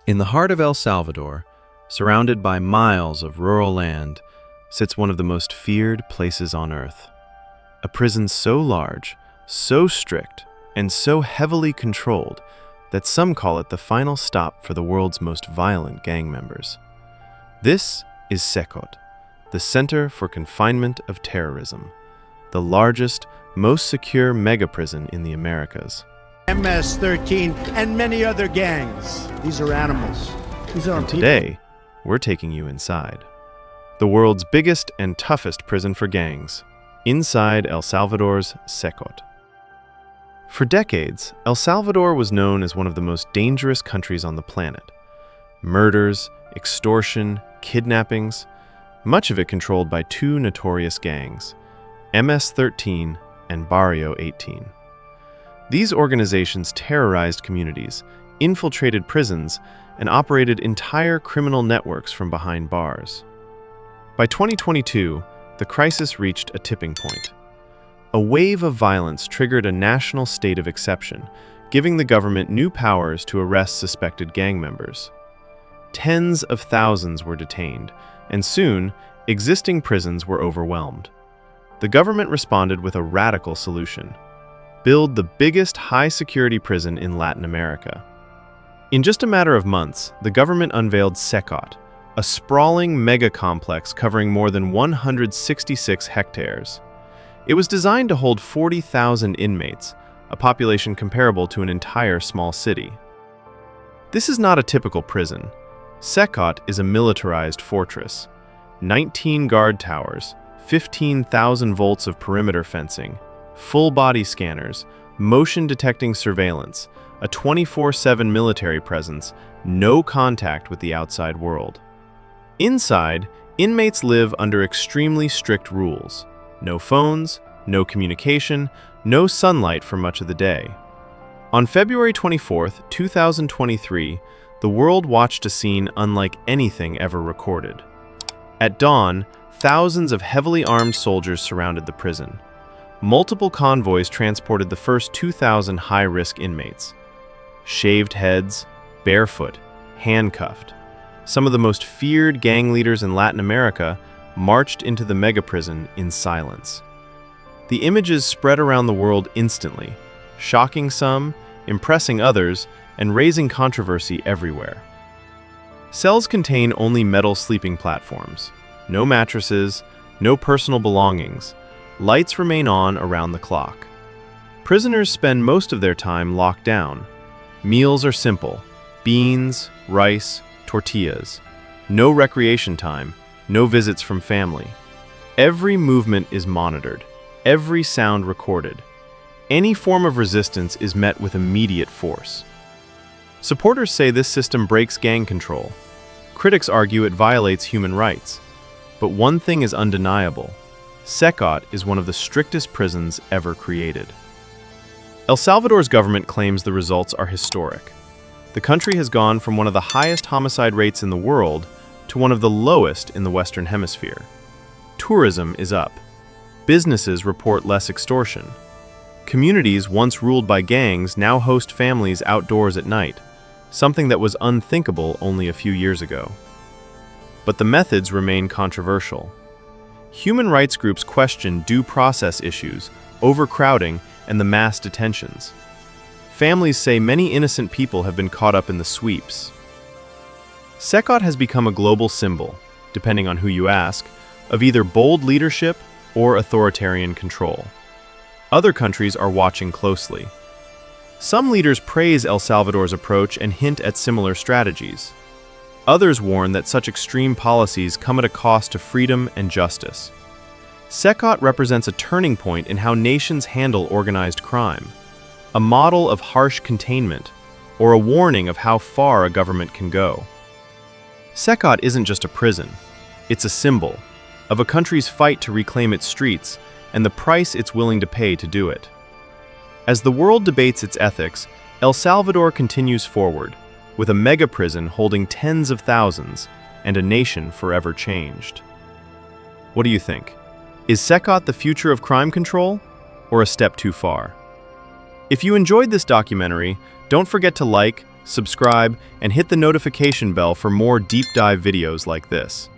In the heart of El Salvador, surrounded by miles of rural land, sits one of the most feared places on earth. A prison so large, so strict, and so heavily controlled that some call it the final stop for the world's most violent gang members. This is CECOT, the Center for Confinement of Terrorism, the largest, most secure mega-prison in the Americas. MS-13 and many other gangs. These are animals. These aren't And today, we're taking you inside. The world's biggest and toughest prison for gangs, inside El Salvador's CECOT. For decades, El Salvador was known as one of the most dangerous countries on the planet. Murders, extortion, kidnappings, much of it controlled by two notorious gangs, MS-13 and Barrio 18. These organizations terrorized communities, infiltrated prisons, and operated entire criminal networks from behind bars. By 2022, the crisis reached a tipping point. A wave of violence triggered a national state of exception, giving the government new powers to arrest suspected gang members. Tens of thousands were detained, and soon, existing prisons were overwhelmed. The government responded with a radical solution: build the biggest high-security prison in Latin America. In just a matter of months, the government unveiled CECOT, a sprawling mega-complex covering more than 166 hectares. It was designed to hold 40,000 inmates, a population comparable to an entire small city. This is not a typical prison. CECOT is a militarized fortress. 19 guard towers, 15,000 volts of perimeter fencing, full-body scanners, motion-detecting surveillance, a 24/7 military presence, no contact with the outside world. Inside, inmates live under extremely strict rules. No phones, no communication, no sunlight for much of the day. On February 24, 2023, the world watched a scene unlike anything ever recorded. At dawn, thousands of heavily armed soldiers surrounded the prison. Multiple convoys transported the first 2,000 high-risk inmates. Shaved heads, barefoot, handcuffed. Some of the most feared gang leaders in Latin America marched into the mega-prison in silence. The images spread around the world instantly, shocking some, impressing others, and raising controversy everywhere. Cells contain only metal sleeping platforms, no mattresses, no personal belongings. Lights remain on around the clock. Prisoners spend most of their time locked down. Meals are simple: beans, rice, tortillas. No recreation time, no visits from family. Every movement is monitored, every sound recorded. Any form of resistance is met with immediate force. Supporters say this system breaks gang control. Critics argue it violates human rights. But one thing is undeniable: CECOT is one of the strictest prisons ever created. El Salvador's government claims the results are historic. The country has gone from one of the highest homicide rates in the world to one of the lowest in the Western Hemisphere. Tourism is up. Businesses report less extortion. Communities once ruled by gangs now host families outdoors at night, something that was unthinkable only a few years ago. But the methods remain controversial. Human rights groups question due process issues, overcrowding, and the mass detentions. Families say many innocent people have been caught up in the sweeps. CECOT has become a global symbol, depending on who you ask, of either bold leadership or authoritarian control. Other countries are watching closely. Some leaders praise El Salvador's approach and hint at similar strategies. Others warn that such extreme policies come at a cost to freedom and justice. CECOT represents a turning point in how nations handle organized crime, a model of harsh containment, or a warning of how far a government can go. CECOT isn't just a prison, it's a symbol of a country's fight to reclaim its streets and the price it's willing to pay to do it. As the world debates its ethics, El Salvador continues forward, with a mega-prison holding tens of thousands and a nation forever changed. What do you think? Is CECOT the future of crime control, or a step too far? If you enjoyed this documentary, don't forget to like, subscribe, and hit the notification bell for more deep dive videos like this.